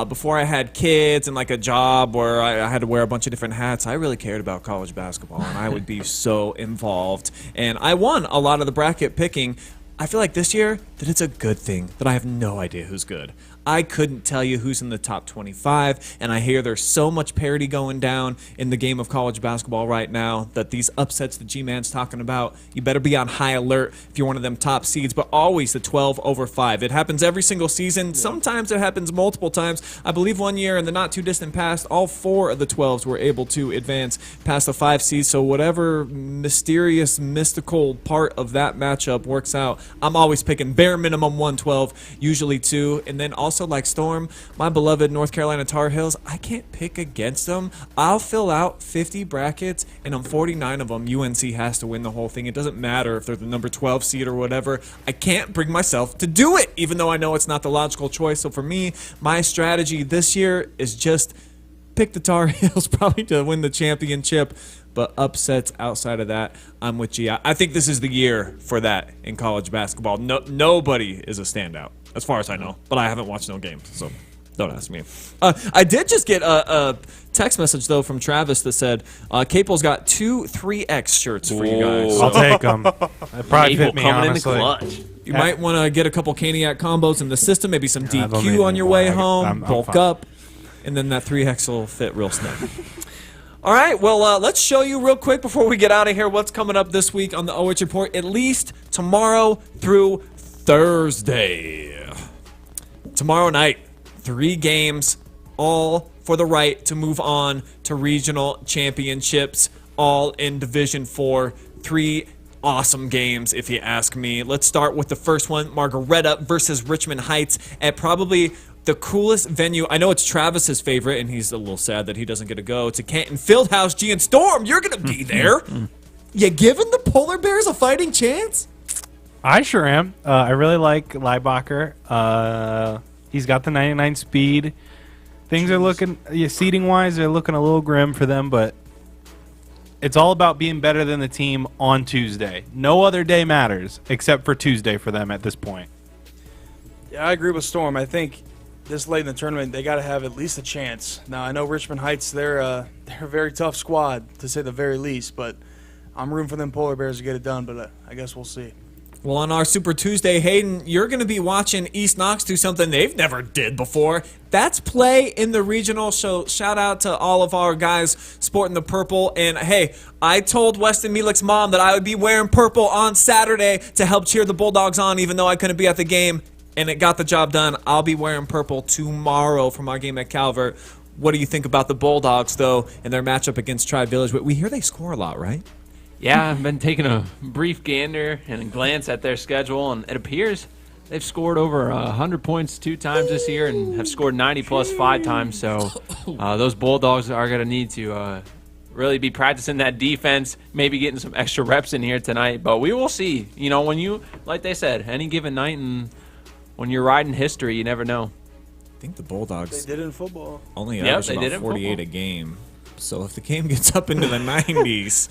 before I had kids and like a job where I had to wear a bunch of different hats, I really cared about college basketball, and I would be so involved. And I won a lot of the bracket picking. I feel like this year that it's a good thing that I have no idea who's good. I couldn't tell you who's in the top 25, and I hear there's so much parity going down in the game of college basketball right now that these upsets that G-Man's talking about, you better be on high alert if you're one of them top seeds, but always the 12/5. It happens every single season. Sometimes it happens multiple times. I believe one year in the not-too-distant past, all 4 of the 12s were able to advance past the 5 seeds, so whatever mysterious, mystical part of that matchup works out, I'm always picking bare minimum 112, usually 2, and then also like Storm, my beloved North Carolina Tar Heels, I can't pick against them. I'll fill out 50 brackets, and on 49 of them, UNC has to win the whole thing. It doesn't matter if they're the number 12 seed or whatever. I can't bring myself to do it, even though I know it's not the logical choice. So for me, my strategy this year is just pick the Tar Heels probably to win the championship, but upsets outside of that, I'm with G. I think this is the year for that in college basketball. Nobody is a standout, as far as I know, but I haven't watched no games, so don't ask me. I did just get a text message, though, from Travis that said, Capel's got 2 3X shirts for you guys. I'll take them. It probably fit me, coming honestly. in the clutch. You might want to get a couple Caniac combos in the system, maybe some I don't DQ need on your it. way I'm home, bulk fine. up, and then that 3X will fit real snug. All right, well, let's show you real quick before we get out of here what's coming up this week on the OH Report, at least tomorrow through Thursday. Tomorrow night, 3 games, all for the right to move on to regional championships, all in Division 4. 3 awesome games, if you ask me. Let's start with the first one, Margaretta versus Richmond Heights at probably the coolest venue. I know it's Travis's favorite, and he's a little sad that he doesn't get to go. It's a Canton Fieldhouse. G and Storm, you're going to be there. You giving the Polar Bears a fighting chance? I sure am. I really like Leibacher. He's got the 99 speed. Things are looking, seating-wise, they're looking a little grim for them, but it's all about being better than the team on Tuesday. No other day matters except for Tuesday for them at this point. Yeah, I agree with Storm. I think this late in the tournament, they got to have at least a chance. Now, I know Richmond Heights, they're a very tough squad, to say the very least, but I'm rooting for them Polar Bears to get it done, but I guess we'll see. Well, on our Super Tuesday, Hayden, you're going to be watching East Knox do something they've never did before. That's play in the regional. So shout out to all of our guys sporting the purple. And, hey, I told Weston Mielek's mom that I would be wearing purple on Saturday to help cheer the Bulldogs on, even though I couldn't be at the game. And it got the job done. I'll be wearing purple tomorrow from our game at Calvert. What do you think about the Bulldogs, though, and their matchup against Tri-Village? We hear they score a lot, right? Yeah, I've been taking a brief gander and a glance at their schedule, and it appears they've scored over 100 points 2 times this year and have scored 90-plus 5 times. So those Bulldogs are going to need to really be practicing that defense, maybe getting some extra reps in here tonight. But we will see. You know, when you, like they said, any given night, and when you're riding history, you never know. I think the Bulldogs They did in football. only average about 48 a game. So if the game gets up into the 90s,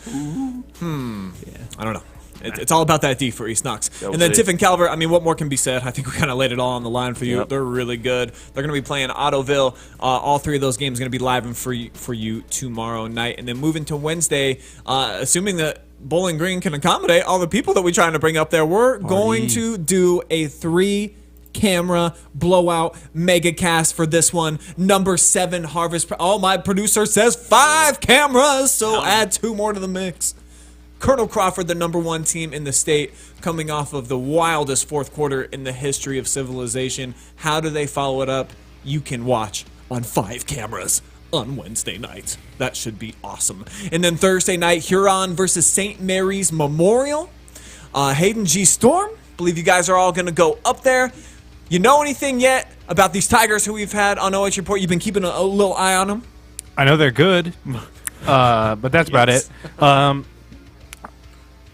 I don't know. It's all about that D for East Knox. And then Tiff and Calvert, I mean, what more can be said? I think we kind of laid it all on the line for you. Yep. They're really good. They're going to be playing Ottoville. All 3 of those games are going to be live and free for you tomorrow night. And then moving to Wednesday, assuming that Bowling Green can accommodate all the people that we're trying to bring up there, we're going to do a 3-camera blowout mega cast for this one. Number 7 Harvest. My producer says 5 cameras, so add 2 more to the mix. Colonel Crawford, the number 1 team in the state, coming off of the wildest 4th quarter in the history of civilization. How do they follow it up? You can watch on 5 cameras on Wednesday night. That should be awesome. And then Thursday night, Huron versus St. Mary's Memorial. Hayden G. Storm, believe you guys are all going to go up there. You know anything yet about these Tigers who we've had on OH.Report? You've been keeping a little eye on them? I know they're good, but that's about it.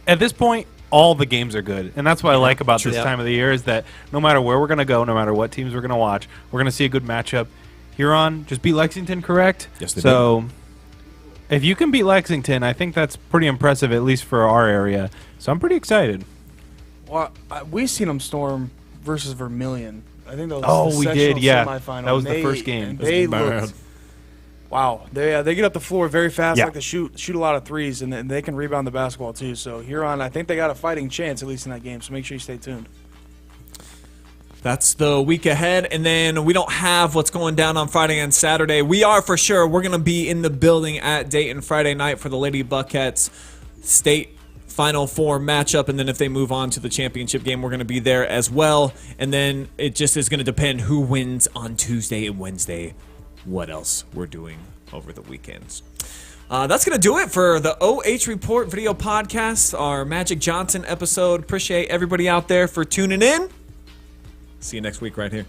At this point, all the games are good. And that's what I like about this time of the year is that no matter where we're going to go, no matter what teams we're going to watch, we're going to see a good matchup. Huron just beat Lexington, correct? Yes, they did. If you can beat Lexington, I think that's pretty impressive, at least for our area. So I'm pretty excited. Well, we've seen them storm versus Vermilion. I think that was the we sectional did, yeah. semifinal. That was the first game. They looked, wow. They get up the floor very fast, Yeah. like to shoot a lot of threes, and they can rebound the basketball too. So Huron, I think they got a fighting chance, at least in that game. So make sure you stay tuned. That's the week ahead, and then we don't have what's going down on Friday and Saturday. We are for sure. We're going to be in the building at Dayton Friday night for the Lady Buckheads state Final Four matchup, and then if they move on to the championship game, we're going to be there as well. And then it just is going to depend who wins on Tuesday and Wednesday, what else we're doing over the weekends. That's going to do it for the OH.Report video podcast, our Magic Johnson episode. Appreciate everybody out there for tuning in. See you next week right here.